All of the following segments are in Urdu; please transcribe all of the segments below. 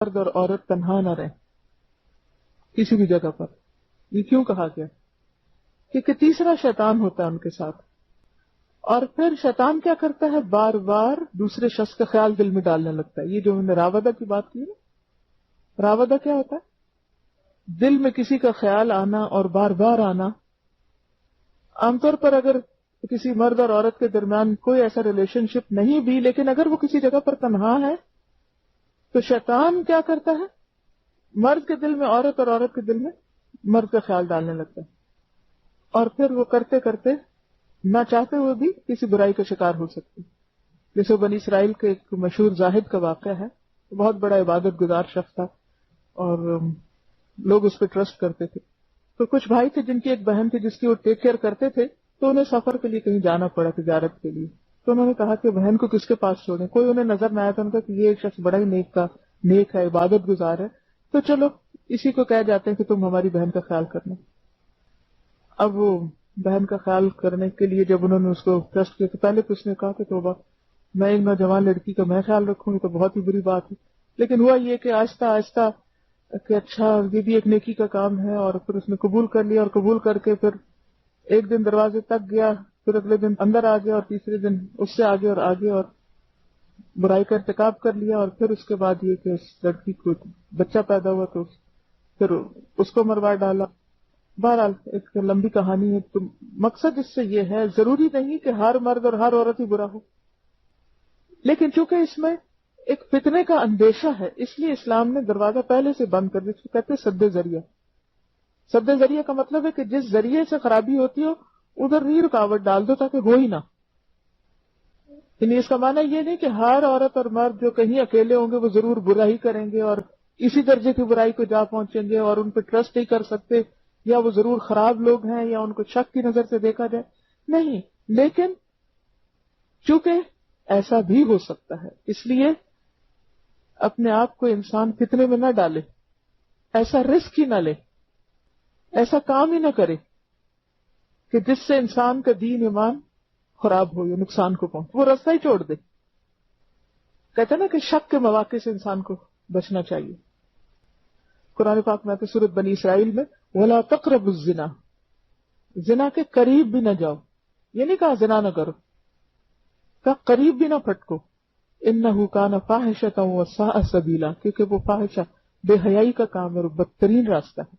مرد اور عورت تنہا نہ رہیں کسی بھی جگہ پر. یہ کیوں کہا گیا؟ کیونکہ تیسرا شیطان ہوتا ہے ان کے ساتھ، اور پھر شیطان کیا کرتا ہے، بار بار دوسرے شخص کا خیال دل میں ڈالنے لگتا ہے. یہ جو میں نے راودہ کی بات کی نا، راودہ کیا ہوتا ہے؟ دل میں کسی کا خیال آنا اور بار بار آنا. عام طور پر اگر کسی مرد اور عورت کے درمیان کوئی ایسا ریلیشن شپ نہیں بھی، لیکن اگر وہ کسی جگہ پر تنہا ہے تو شیطان کیا کرتا ہے، مرد کے دل میں عورت اور عورت کے دل میں مرد کا خیال ڈالنے لگتا ہے، اور پھر وہ کرتے کرتے نہ چاہتے ہوئے بھی کسی برائی کا شکار ہو سکتے. جیسے بنی اسرائیل کے ایک مشہور زاہد کا واقعہ ہے. بہت بڑا عبادت گزار شخص تھا اور لوگ اس پہ ٹرسٹ کرتے تھے. تو کچھ بھائی تھے جن کی ایک بہن تھی جس کی وہ ٹیک کیئر کرتے تھے، تو انہیں سفر کے لیے کہیں جانا پڑا تجارت کے لیے. تو انہوں نے کہا کہ بہن کو کس کے پاس چھوڑیں، کوئی انہیں نظر نہ آیا. تو انہوں نے کہا کہ یہ ایک شخص بڑا ہی نیک ہے، عبادت گزار ہے، تو چلو اسی کو کہہ جاتے ہیں کہ تم ہماری بہن کا خیال کرنا. اب وہ بہن کا خیال کرنے کے لیے جب انہوں نے اس کو ٹرسٹ کیا تو پہلے تو اس نے کہا کہ توبہ، میں ایک نوجوان لڑکی کا میں خیال رکھوں، یہ تو بہت ہی بری بات ہے. لیکن ہوا یہ کہ آہستہ آہستہ کہ اچھا یہ بھی ایک نیکی کا کام ہے، اور پھر اس نے قبول کر لیا، اور قبول کر کے پھر ایک دن دروازے تک گیا، پھر اگلے دن اندر آ گیا، اور تیسرے دن اس سے آگے اور آگے، اور برائی کا ارتکاب کر لیا. اور پھر اس کے بعد یہ کہ اس لڑکی کو بچہ پیدا ہوا تو پھر اس کو مروا ڈالا. بہرحال ایک لمبی کہانی ہے. تو مقصد اس سے یہ ہے، ضروری نہیں کہ ہر مرد اور ہر عورت ہی برا ہو، لیکن چونکہ اس میں ایک فتنے کا اندیشہ ہے، اس لیے اسلام نے دروازہ پہلے سے بند کر دیا، جس کو کہتے ہیں سد ذریعہ. سد ذریعہ کا مطلب ہے کہ جس ذریعے سے خرابی ہوتی ہو ادھر ہی رکاوٹ ڈال دو تاکہ ہو ہی نہ. یعنی اس کا معنی یہ نہیں کہ ہر عورت اور مرد جو کہیں اکیلے ہوں گے وہ ضرور برا ہی کریں گے اور اسی درجے کی برائی کو جا پہنچیں گے اور ان پہ ٹرسٹ نہیں کر سکتے، یا وہ ضرور خراب لوگ ہیں یا ان کو شک کی نظر سے دیکھا جائے. نہیں، لیکن چونکہ ایسا بھی ہو سکتا ہے، اس لیے اپنے آپ کو انسان فتنے میں نہ ڈالے، ایسا رسک ہی نہ لے، ایسا کام ہی نہ کرے کہ جس سے انسان کا دین ایمان خراب ہو یا نقصان کو پہنچے، وہ راستہ ہی چھوڑ دے. کہتے ہیں نا کہ شک کے مواقع سے انسان کو بچنا چاہیے. قرآن پاک میں آتا ہے سورۃ بنی اسرائیل میں، وَلَا تَقْرَبُوا الزِّنَا، زنا کے قریب بھی نہ جاؤ. یہ نہیں کہا زنا نہ کرو، کہا قریب بھی نہ پھٹکو. إِنَّهُ كَانَ فَاحِشَةً وَسَاءَ سَبِيلًا، کیونکہ وہ فاحشہ بے حیائی کا کام ہے اور بدترین راستہ ہے.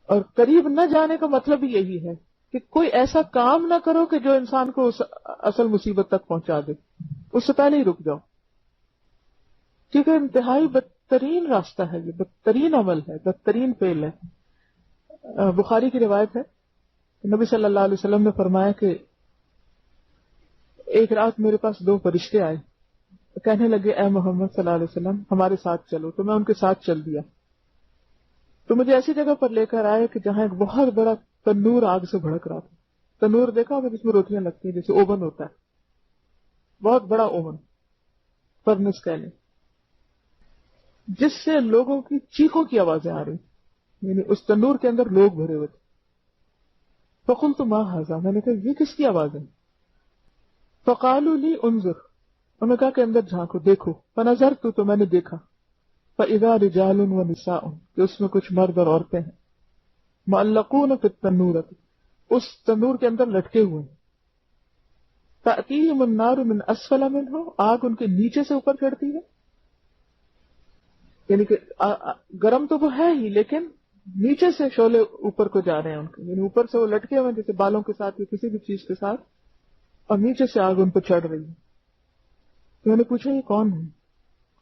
اور قریب نہ جانے کا مطلب ہی یہی ہے کہ کوئی ایسا کام نہ کرو کہ جو انسان کو اس اصل مصیبت تک پہنچا دے، اس سے پہلے ہی رک جاؤ، کیونکہ انتہائی بدترین راستہ ہے، یہ بدترین عمل ہے، بدترین فعل ہے. بخاری کی روایت ہے، نبی صلی اللہ علیہ وسلم نے فرمایا کہ ایک رات میرے پاس 2 فرشتے آئے، کہنے لگے اے محمد صلی اللہ علیہ وسلم ہمارے ساتھ چلو. تو میں ان کے ساتھ چل دیا. تو مجھے ایسی جگہ پر لے کر آئے کہ جہاں ایک بہت بڑا تنور آگ سے بھڑک رہا تھا. تنور دیکھا ہوگا جس میں روٹیاں لگتی ہیں، جیسے اوون ہوتا ہے، بہت بڑا اوون، فرنس کہہ لیں، جس سے لوگوں کی چیخوں کی آوازیں آ رہی، یعنی اس تنور کے اندر لوگ بھرے ہوئے تھے. فقلت ما ھذا، میں نے کہا یہ کس کی آواز ہے؟ فقالوا لی انظر، انہوں نے کہا کہ اندر جھانکو، دیکھو. فنظرت، تو میں نے دیکھا. فاذا رجال ونساء، کہ اس میں کچھ مرد اور عورتیں ہیں، معلقون فی التنورۃ، اس تنور کے اندر لٹکے ہوئے ہیں. تأتیہم النار من اسفل منہ، آگ ان کے نیچے سے اوپر چڑھتی ہے، یعنی کہ گرم تو وہ ہے ہی لیکن نیچے سے شعلے اوپر کو جا رہے ہیں ان کے، یعنی اوپر سے وہ لٹکے ہوئے جیسے بالوں کے ساتھ یا کسی بھی چیز کے ساتھ، اور نیچے سے آگ ان پہ چڑھ رہی ہے. تو میں نے پوچھا یہ کون ہے؟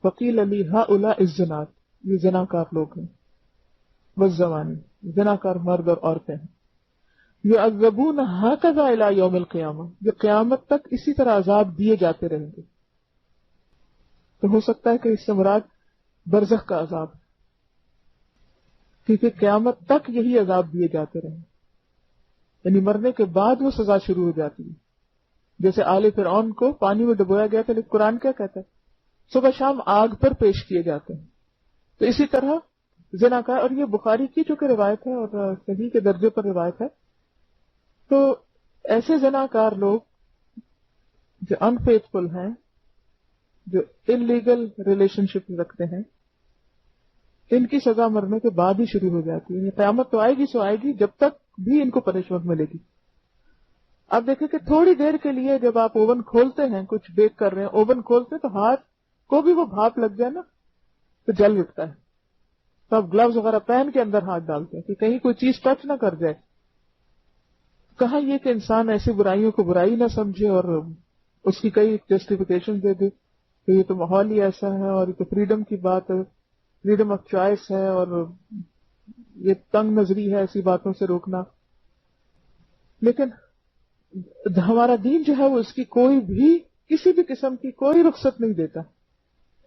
فقیل لی ہؤلاء الزنات، یہ زناکار لوگ ہیں، والزوانی، زناکار مرد اور عورتیں ہیں. یعذبون ہکذا الی یوم القیامہ، یہ قیامت تک اسی طرح عذاب دیے جاتے رہیں گے. تو ہو سکتا ہے کہ اس سے مراد برزخ کا عذاب، کیونکہ قیامت تک یہی عذاب دیے جاتے رہیں، یعنی مرنے کے بعد وہ سزا شروع ہو جاتی ہے. جیسے آل فرعون کو پانی میں ڈبویا گیا تھا، لیکن قرآن کیا کہتا ہے؟ صبح شام آگ پر پیش کیے جاتے ہیں. تو اسی طرح زناکار، اور یہ بخاری کی چونکہ روایت ہے اور صحیح کے درجے پر روایت ہے، تو ایسے زناکار لوگ جو انفیتھفل ہیں، جو انلیگل ریلیشن شپ رکھتے ہیں ان کی سزا مرنے کے بعد ہی شروع ہو جاتی ہے. قیامت تو آئے گی سو آئے گی جب تک بھی ان کو پنشمنٹ ملے گی. آپ دیکھیں کہ تھوڑی دیر کے لیے جب آپ اوون کھولتے ہیں, کچھ بیک کر رہے ہیں, اوون کھولتے ہیں تو ہاتھ کو بھی وہ بھاپ لگ جائے نا تو جل اٹھتا ہے. تو آپ گلوز وغیرہ پہن کے اندر ہاتھ ڈالتے ہیں کہ کہیں کوئی چیز ٹچ نہ کر جائے. کہاں یہ کہ انسان ایسی برائیوں کو برائی نہ سمجھے اور اس کی کئی جسٹیفیکیشن دے دے کہ یہ تو ماحول ہی ایسا ہے اور یہ تو فریڈم کی بات ہے, فریڈم آف چوائس ہے اور یہ تنگ نظری ہے ایسی باتوں سے روکنا. لیکن ہمارا دین جو ہے وہ اس کی کوئی بھی کسی بھی قسم کی کوئی رخصت نہیں دیتا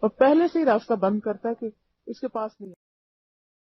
اور پہلے سے ہی راستہ بند کرتا ہے کہ اس کے پاس نہیں